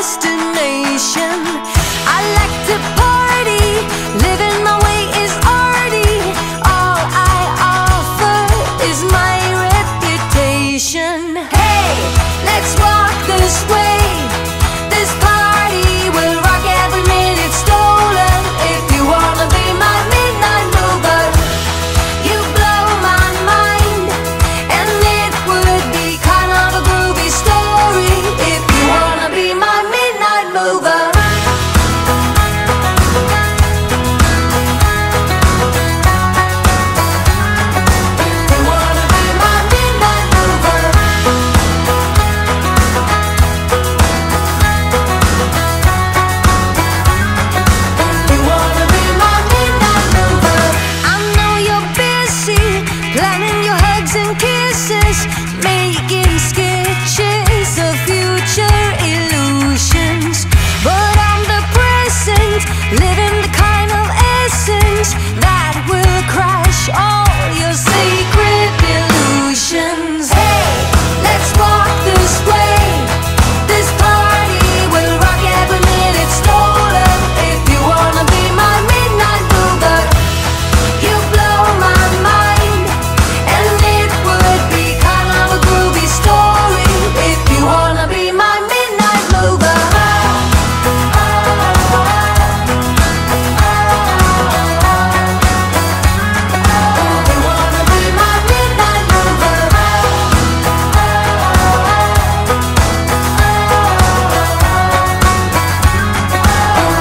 destination. I like to party, living my way is arty. All I offer is my reputation. Hey, let's walk this way. This party will rock every minute stolen. If you wanna be my midnight mover, you blow my mind, and it would be kind of a groovy story. If you wanna be my midnight mover. Making sketches of future illusions, but I'm the present, living the kind of essence that will crush all your sacred illusions. Hey, let's walk this way. This party will rock every minute stolen. If you wanna be my midnight mover, you blow my mind, and it would be a groovy story. If you wanna be my midnight mover. You wanna be my midnight mover.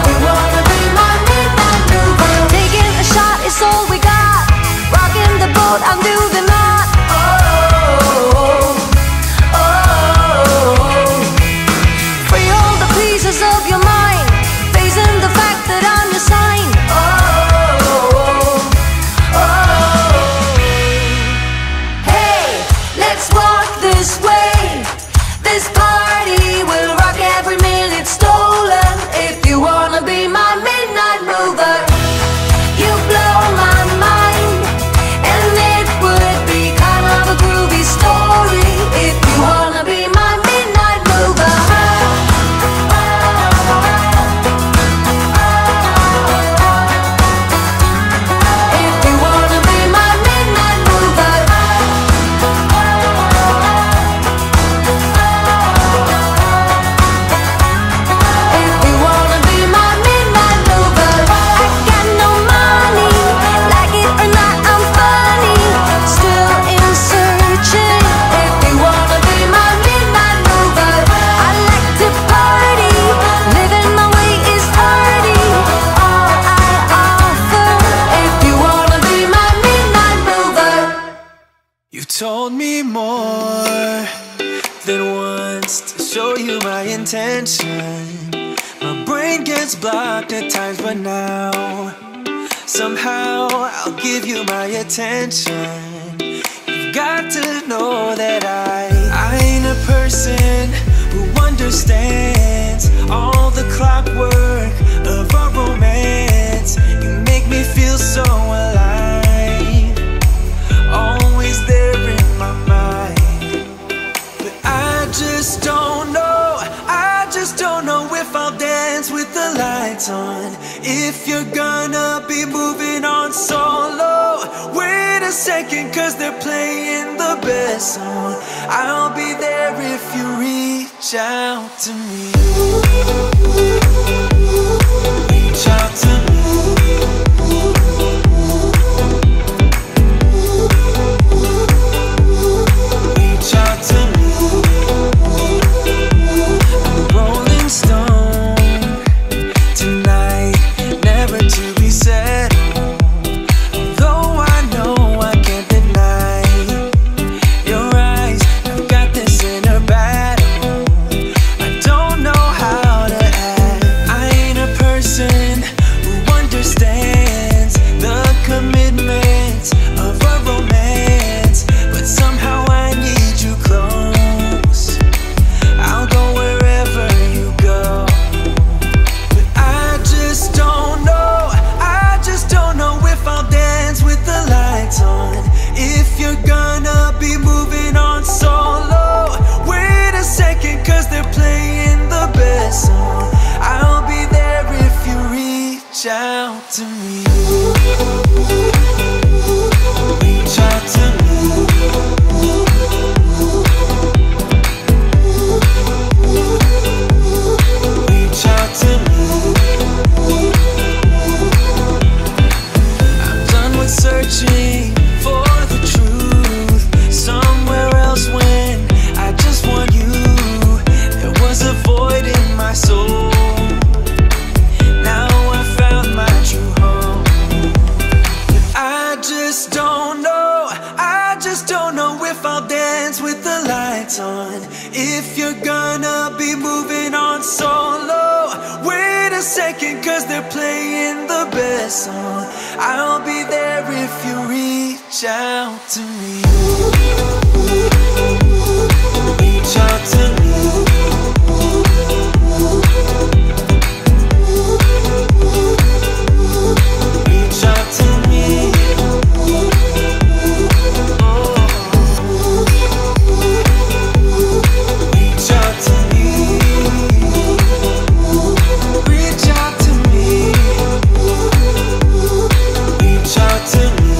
You wanna be my midnight mover. Taking a shot is all we got. Rocking the boat, I'm doing the knot. Of your mind, facing the fact that I'm your sign. Hey, let's walk this way. This party will rock every minute stolen. If you wanna be my midnight mover, you blow my mind, and it would be kind of a groovy story. If you wanna be my midnight mover. Told me more than once to show you my intention. My brain gets blocked at times, but now somehow I'll give you my attention. You've got to know that I ain't a person who understands all the clockwork of our romance. You make me feel so alive, always there in my mind. But I just don't know, I just don't know if I'll dance with the lights on. If you're gonna be moving on solo, wait a second, cause they're playing the best song. I'll be there if you reach out to me. Reach out to me. Reach out to me. I'm a rolling stone tonight, never to be settled. Although I know I can't deny your eyes, I've got this inner battle. I don't know how to act. I ain't a person who understands the commitment of a romance, but somehow I need you close. I'll go wherever you go. But I just don't know, I just don't out to me. Reach out to me. Reach out to me. I'm done with searching for the truth somewhere else when I just want you. There was a void in my soul. Now I found my true home. But I just don't know if I'll dance with the lights on. If you're gonna be moving on solo, wait a second, 'cause they're playing the best song. I'll be there if you reach out to me. Reach out to me. Reach out to me. Oh. Reach out to me. Reach out to me. Reach out to me.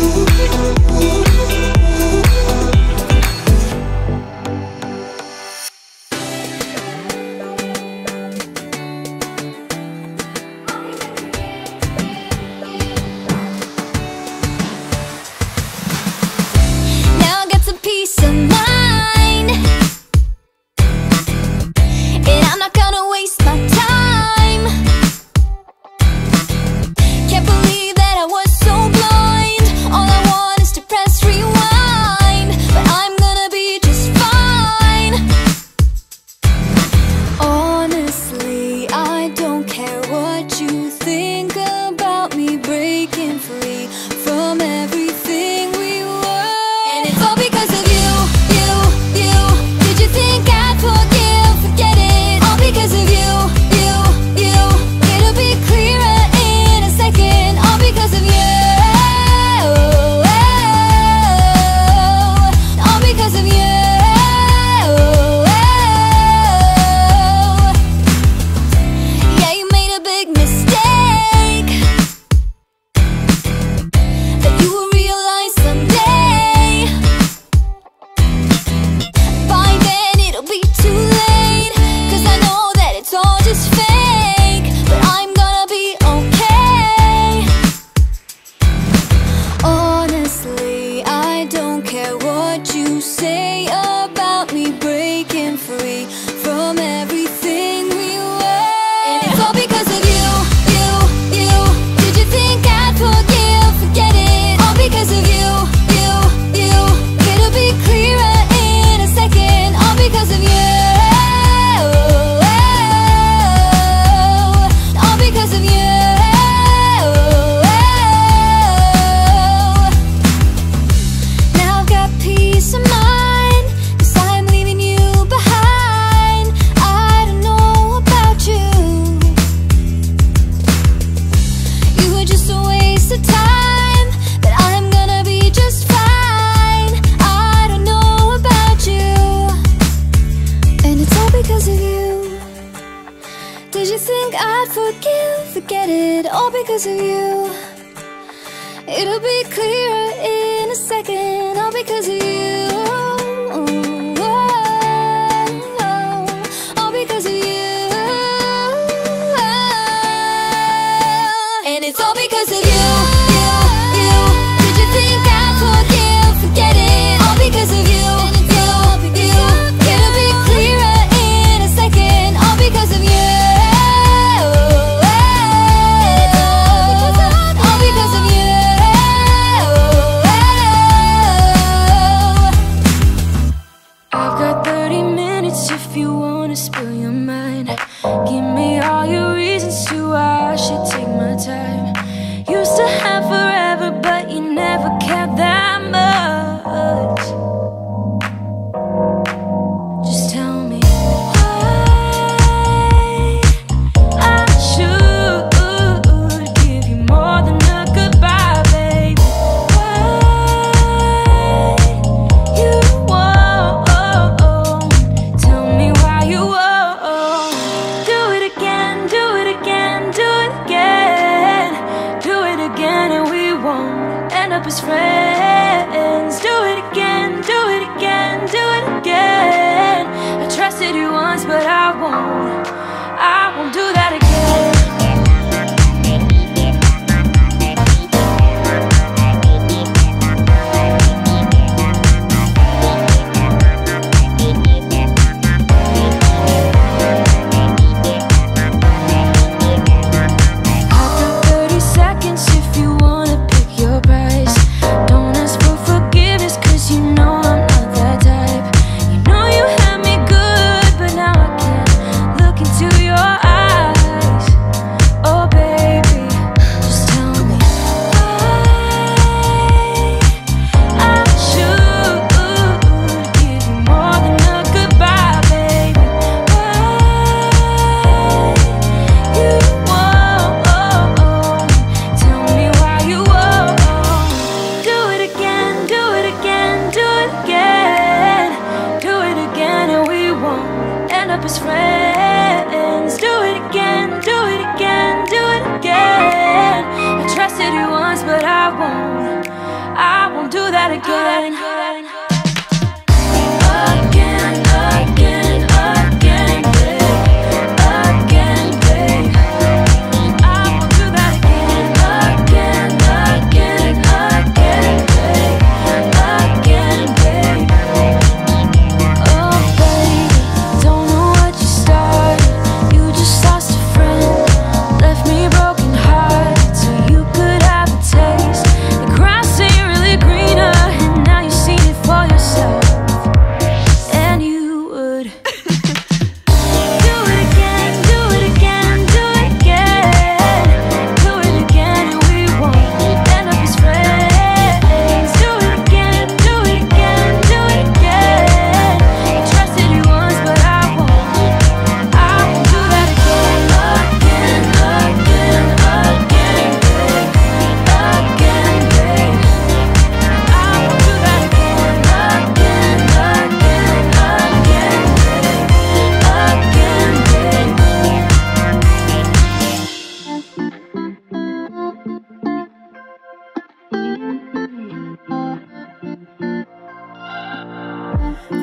Now I got some peace of mind, and I'm not gonna waste my time. Can't believe that I was so blind. All I want is to press rewind, but I'm gonna be just fine. Honestly, I don't care what you think about me breaking free from everything we were. And it's all because of you, you, you. Did you think I'd forgive, forget it? All because of you, you, you. It'll be clearer in a second. All because of you. All because of you. Yeah, you made a big mistake that you will realize someday. By then it'll be too late, 'cause I know that it's all just fake. But I'm gonna be okay. Honestly, I don't care what you say about me breaking free from everything we were. And it's all because of you, you, you. Did you think I'd forgive, forget it? All because of you, you, you. It'll be clearer in a second. All because of you. All because of you. Now I've got peace of mind, 'cause I'm leaving you behind. I don't know about you. You were just a waste of time, but I'm gonna be just fine. I don't know about you, and it's all because of you. Did you think I'd forgive, forget it? All because of you. It'll be clearer in a second. All because of you. All because of you. And it's all because of you, you, you. Did you think I'd forgive, forget it? All because of you, you, you. It'll be clearer in a second. All because of you. All because of you. I've got 30 minutes if you wanna spill your mind. Give me all your reasons to why I should take my time. Used to up as friends. Do it again, do it again, do it again. I trusted you once, but I won't do that again.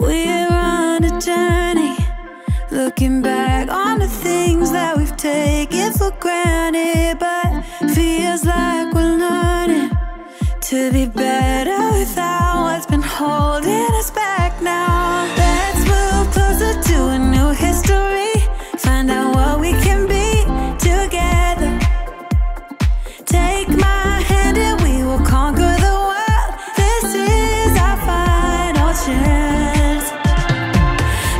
We're on a journey, looking back on the things that we've taken for granted, but feels like we're learning to be better without what's been holding us back now. Let's move closer to a new history, find out what we can be together. Take my hand and we will conquer the world. This is our final chance.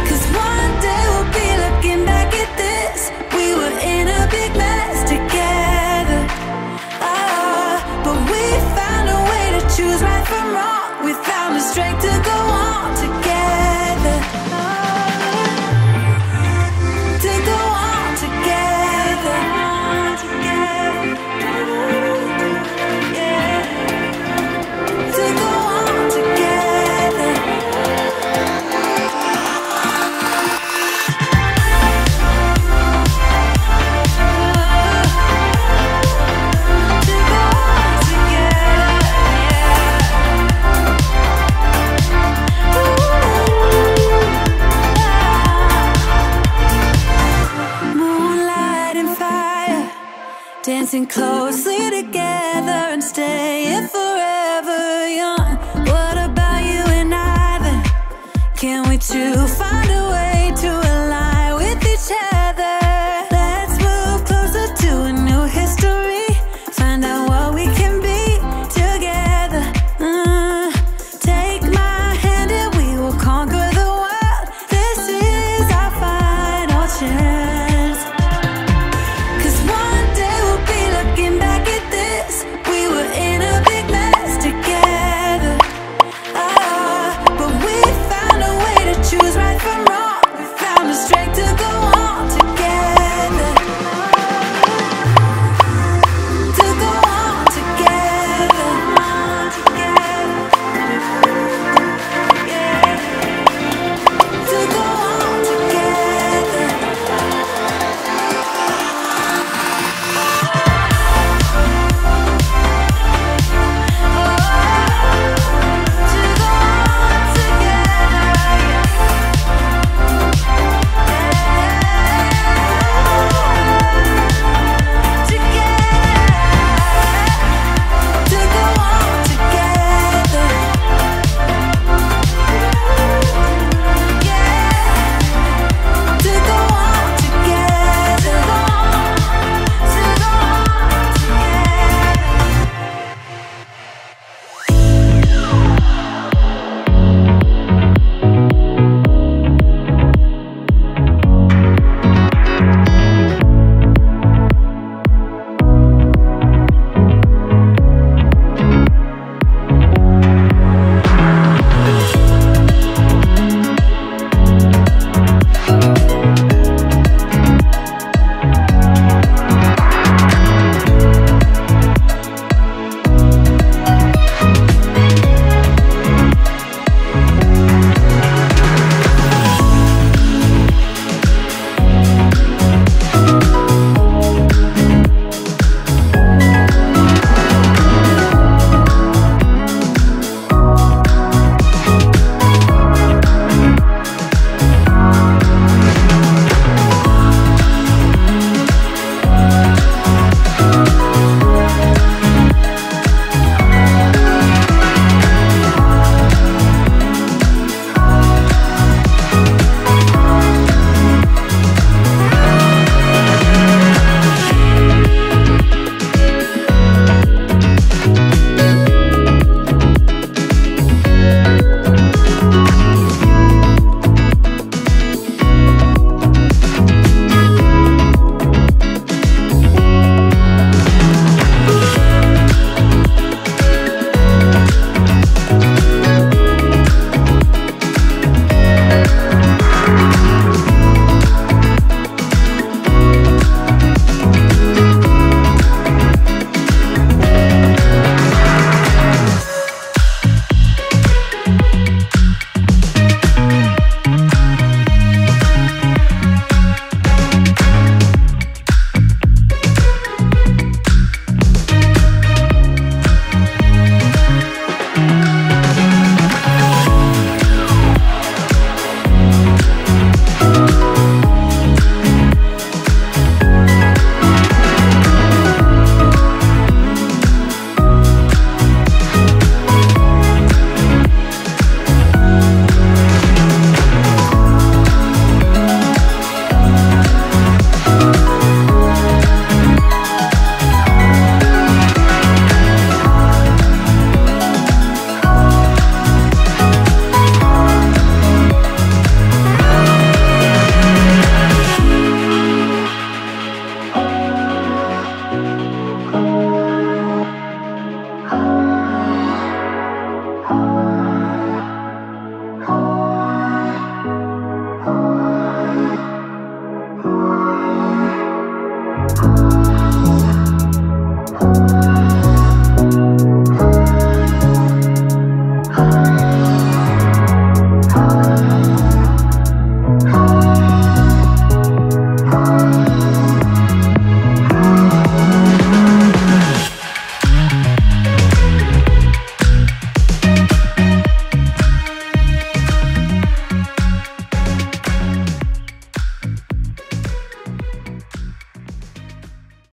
'Cause one day we'll be looking back at this. We were in a big mess together. But we found a way to choose right from wrong. We found the strength to go on together. To go on together. Yeah. To go on together. To go on together. Moonlight and fire, dancing closely together and staying forever young. What about you and I then? Can we two find